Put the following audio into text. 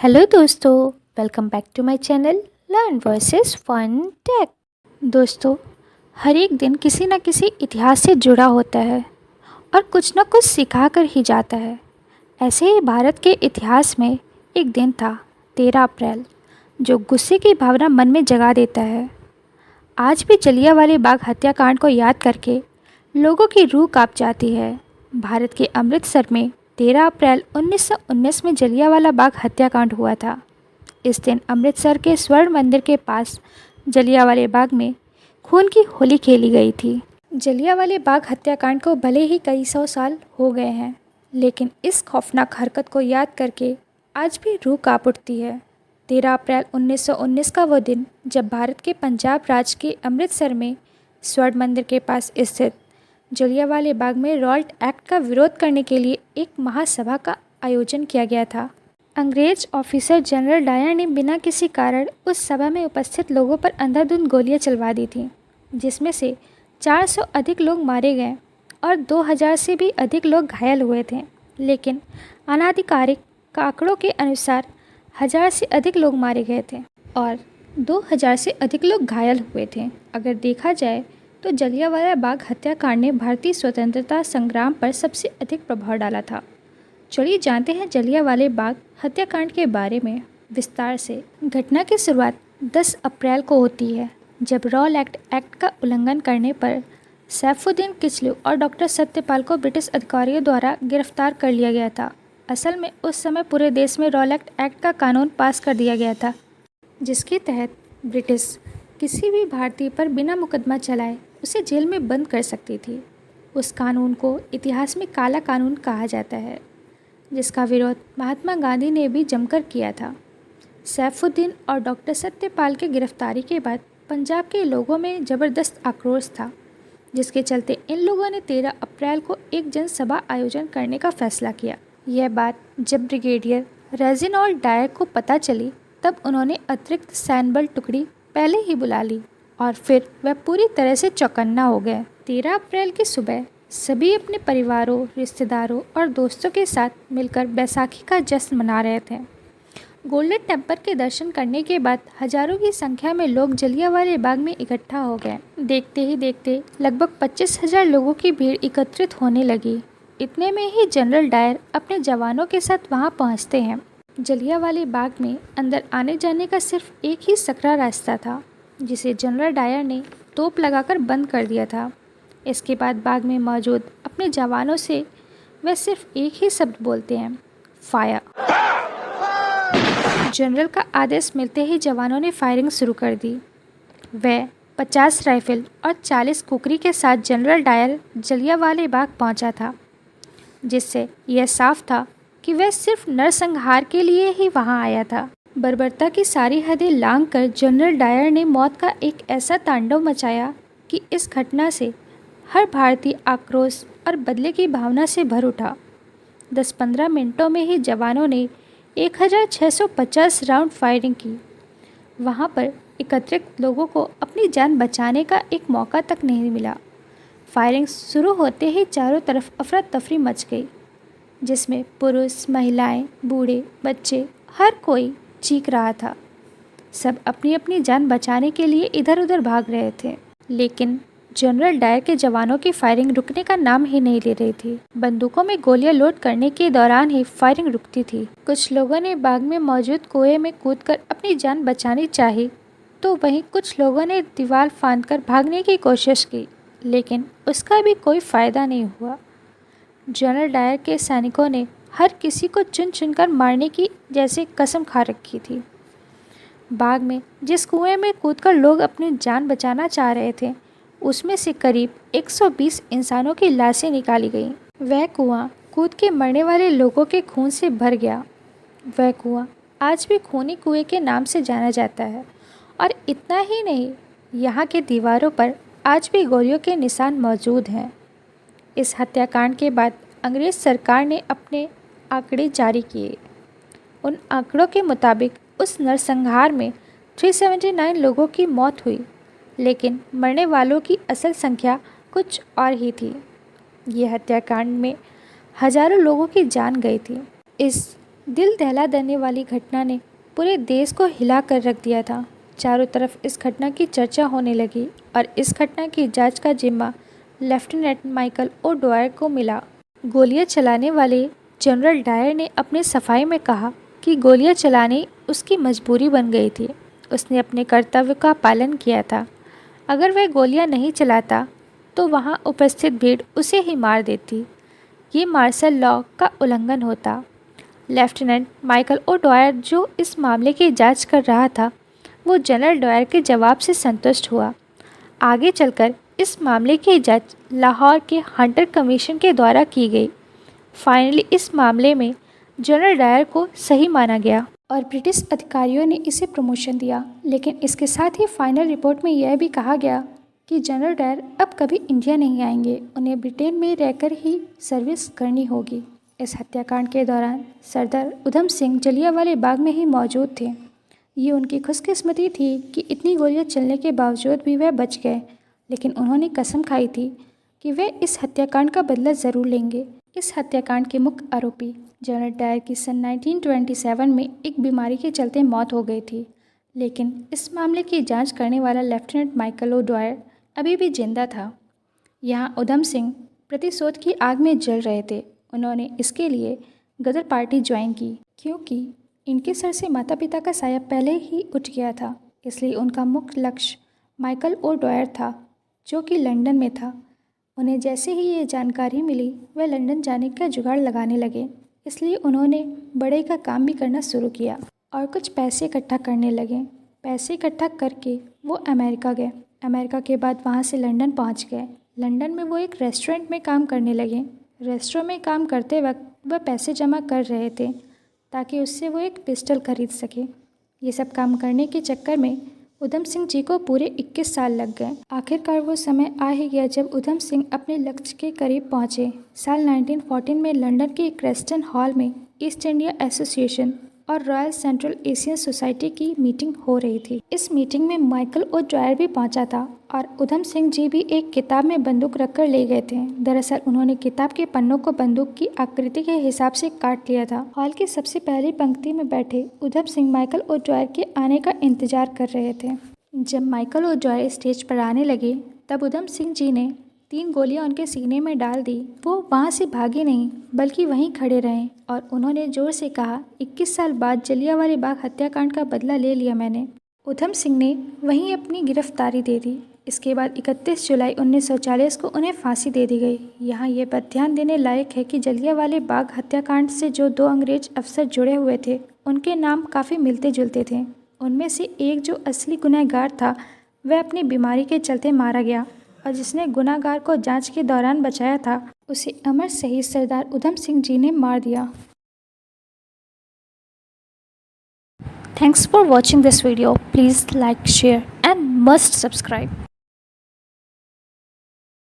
Hello दोस्तों, welcome back to my channel learn versus fun tech. दोस्तों, हर एक दिन किसी न किसी इतिहास से जुड़ा होता है और कुछ न कुछ सिखा कर ही जाता है। ऐसे ही भारत के इतिहास में एक दिन था 13 अप्रैल, जो गुस्से की भावना मन में जगा देता है। आज भी जलियांवाले बाग हत्याकांड को याद करके लोगों की रूह कांप जाती है। भारत के अमृतसर में 13 अप्रैल 1919 में जलियांवाला बाग हत्याकांड हुआ था। इस दिन अमृतसर के स्वर्ण मंदिर के पास जलियांवाले बाग में खून की होली खेली गई थी। जलियांवाले बाग हत्याकांड को भले ही कई सौ साल हो गए हैं, लेकिन इस खौफनाक हरकत को याद करके आज भी रूह कांप उठती है। 13 अप्रैल 1919 का वो दिन, जब भारत के पंजाब राज्य के अमृतसर में स्वर्ण मंदिर के पास स्थित जलियांवाले बाग में रॉल्ट एक्ट का विरोध करने के लिए एक महासभा का आयोजन किया गया था। अंग्रेज ऑफिसर जनरल डायर ने बिना किसी कारण उस सभा में उपस्थित लोगों पर अंधाधुंध गोलियां चलवा दी थीं, जिसमें से 400 अधिक लोग मारे गए और 2000 से भी अधिक लोग घायल हुए थे। लेकिन अनाधिकारिक आंकड़ों के अनुसार 1000 से अधिक लोग मारे गए थे और 2000 से अधिक लोग घायल हुए थे। अगर देखा जाए तो जलियांवाला बाग हत्याकांड ने भारतीय स्वतंत्रता संग्राम पर सबसे अधिक प्रभाव डाला था। चलिए जानते हैं जलियांवाले बाग हत्याकांड के बारे में विस्तार से। घटना की शुरुआत 10 अप्रैल को होती है, जब रॉल्ट एक्ट का उल्लंघन करने पर सैफुद्दीन किचलू और डॉक्टर सत्यपाल को ब्रिटिश अधिकारियों द्वारा गिरफ्तार कर लिया गया था। असल में उस समय पूरे देश में रॉल्ट एक्ट का कानून पास कर दिया गया था, जिसके तहत ब्रिटिश किसी भी भारतीय पर बिना मुकदमा चलाए उसे जेल में बंद कर सकती थी। उस कानून को इतिहास में काला कानून कहा जाता है, जिसका विरोध महात्मा गांधी ने भी जमकर किया था। सैफुद्दीन और डॉक्टर सत्यपाल की गिरफ्तारी के बाद पंजाब के लोगों में ज़बरदस्त आक्रोश था, जिसके चलते इन लोगों ने 13 अप्रैल को एक जनसभा आयोजन करने का फैसला किया। यह बात जब ब्रिगेडियर रेजिनाल्ड डायर को पता चली, तब उन्होंने अतिरिक्त सैन्य बल टुकड़ी पहले ही बुला ली और फिर वह पूरी तरह से चौकन्ना हो गए। 13 अप्रैल की सुबह सभी अपने परिवारों, रिश्तेदारों और दोस्तों के साथ मिलकर बैसाखी का जश्न मना रहे थे। गोल्डन टेम्पल के दर्शन करने के बाद हजारों की संख्या में लोग जलियांवाले बाग में इकट्ठा हो गए। देखते ही देखते लगभग 25,000 लोगों की भीड़ एकत्रित होने लगी। इतने में ही जनरल डायर अपने जवानों के साथ वहां पहुंचते हैं। जलियांवाले बाग में अंदर आने जाने का सिर्फ एक ही सकरा रास्ता था, जिसे जनरल डायर ने तोप लगाकर बंद कर दिया था। इसके बाद बाग में मौजूद अपने जवानों से वह सिर्फ एक ही शब्द बोलते हैं, फायर। जनरल का आदेश मिलते ही जवानों ने फायरिंग शुरू कर दी। वह 50 राइफल और 40 कुकरी के साथ जनरल डायर जलियांवाले बाग पहुंचा था, जिससे यह साफ था कि वह सिर्फ नरसंहार के लिए ही वहां आया था। बर्बरता की सारी हदें लांघकर जनरल डायर ने मौत का एक ऐसा तांडव मचाया कि इस घटना से हर भारतीय आक्रोश और बदले की भावना से भर उठा। 10-15 मिनटों में ही जवानों ने 1650 राउंड फायरिंग की। वहां पर एकत्रित लोगों को अपनी जान बचाने का एक मौका तक नहीं मिला। फायरिंग शुरू होते ही चारों तरफ अफरा तफरी मच गई, जिसमें पुरुष, महिलाएं, बूढ़े, बच्चे, हर कोई चीख रहा था। सब अपनी अपनी जान बचाने के लिए इधर उधर भाग रहे थे, लेकिन जनरल डायर के जवानों की फायरिंग रुकने का नाम ही नहीं ले रही थी। बंदूकों में गोलियां लोड करने के दौरान ही फायरिंग रुकती थी। कुछ लोगों ने बाग में मौजूद कुएं में कूदकर अपनी जान बचानी चाही, तो वहीं कुछ लोगों ने दीवार फांदकर भागने की कोशिश की, लेकिन उसका भी कोई फायदा नहीं हुआ। जनरल डायर के सैनिकों ने हर किसी को चुन चुनकर मारने की जैसे कसम खा रखी थी। बाग में जिस कुएं में कूदकर लोग अपनी जान बचाना चाह रहे थे, उसमें से करीब 120 इंसानों की लाशें निकाली गईं। वह कुआं कूद के मरने वाले लोगों के खून से भर गया। वह कुआं आज भी खूनी कुएं के नाम से जाना जाता है। और इतना ही नहीं, यहाँ के दीवारों पर आज भी गोलियों के निशान मौजूद हैं। इस हत्याकांड के बाद अंग्रेज सरकार ने अपने आंकड़े जारी किए। उन आंकड़ों के मुताबिक उस नरसंहार में 379 लोगों की मौत हुई, लेकिन मरने वालों की असल संख्या कुछ और ही थी। ये हत्याकांड में हजारों लोगों की जान गई थी। इस दिल दहला देने वाली घटना ने पूरे देश को हिला कर रख दिया था। चारों तरफ इस घटना की चर्चा होने लगी और इस घटना की जांच का जिम्मा लेफ्टिनेंट माइकल ओ डॉयर को मिला। गोलियां चलाने वाले जनरल डायर ने अपने सफाई में कहा कि गोलियां चलाने उसकी मजबूरी बन गई थी। उसने अपने कर्तव्य का पालन किया था। अगर वह गोलियां नहीं चलाता तो वहां उपस्थित भीड़ उसे ही मार देती। ये मार्शल लॉ का उल्लंघन होता। लेफ्टिनेंट माइकल ओ डॉयर, जो इस मामले की जांच कर रहा था, वो जनरल डॉयर के जवाब से संतुष्ट हुआ। आगे चलकर इस मामले की जांच लाहौर के हंटर कमीशन के द्वारा की गई। फाइनली इस मामले में जनरल डायर को सही माना गया और ब्रिटिश अधिकारियों ने इसे प्रमोशन दिया। लेकिन इसके साथ ही फाइनल रिपोर्ट में यह भी कहा गया कि जनरल डायर अब कभी इंडिया नहीं आएंगे, उन्हें ब्रिटेन में रहकर ही सर्विस करनी होगी। इस हत्याकांड के दौरान सरदार उधम सिंह जलियांवाले बाग में ही मौजूद थे। ये उनकी खुशकिस्मती थी कि इतनी गोलियां चलने के बावजूद भी वह बच गए, लेकिन उन्होंने कसम खाई थी कि वे इस हत्याकांड का बदला ज़रूर लेंगे। इस हत्याकांड के मुख्य आरोपी जनरल डायर की सन 1927 में एक बीमारी के चलते मौत हो गई थी, लेकिन इस मामले की जांच करने वाला लेफ्टिनेंट माइकल ओ डॉयर अभी भी जिंदा था। यहाँ उधम सिंह प्रतिशोध की आग में जल रहे थे। उन्होंने इसके लिए गदर पार्टी ज्वाइन की, क्योंकि इनके सर से माता पिता का साया पहले ही उठ गया था। इसलिए उनका मुख्य लक्ष्य माइकल ओ डॉयर था, जो कि लंदन में था। उन्हें जैसे ही ये जानकारी मिली, वह लंदन जाने का जुगाड़ लगाने लगे। इसलिए उन्होंने बड़े का काम भी करना शुरू किया और कुछ पैसे इकट्ठा करने लगे। पैसे इकट्ठा करके वो अमेरिका गए। अमेरिका के बाद वहाँ से लंदन पहुँच गए। लंदन में वो एक रेस्टोरेंट में काम करने लगे। रेस्टोरेंट में काम करते वक्त वह पैसे जमा कर रहे थे ताकि उससे वो एक पिस्टल खरीद सके। ये सब काम करने के चक्कर में उधम सिंह जी को पूरे 21 साल लग गए। आखिरकार वो समय आ ही गया जब उधम सिंह अपने लक्ष्य के करीब पहुंचे। साल 1914 में लंदन के क्रेस्टन हॉल में ईस्ट इंडिया एसोसिएशन और रॉयल सेंट्रल एशियन सोसाइटी की मीटिंग हो रही थी। इस मीटिंग में माइकल ओ डॉयर भी पहुंचा था और उधम सिंह जी भी एक किताब में बंदूक रखकर ले गए थे। दरअसल उन्होंने किताब के पन्नों को बंदूक की आकृति के हिसाब से काट लिया था। हॉल की सबसे पहली पंक्ति में बैठे उधम सिंह माइकल ओ डॉयर के आने का इंतजार कर रहे थे। जब माइकल ओ डॉयर स्टेज पर आने लगे, तब उधम सिंह जी ने 3 गोलियां उनके सीने में डाल दी। वो वहाँ से भागे नहीं, बल्कि वहीं खड़े रहे और उन्होंने जोर से कहा, 21 साल बाद जलियांवाले बाग हत्याकांड का बदला ले लिया मैंने। उधम सिंह ने वहीं अपनी गिरफ्तारी दे दी। इसके बाद 31 जुलाई 1940 को उन्हें फांसी दे दी गई। यहाँ ये बात ध्यान देने लायक है कि जलियांवाले बाग हत्याकांड से जो 2 अंग्रेज अफसर जुड़े हुए थे, उनके नाम काफ़ी मिलते जुलते थे। उनमें से एक जो असली गुनहगार था, वह अपनी बीमारी के चलते मारा गया और जिसने गुनहगार को जांच के दौरान बचाया था, उसे अमर शहीद सरदार उधम सिंह जी ने मार दिया। Thanks for watching this video. Please like, share and must subscribe.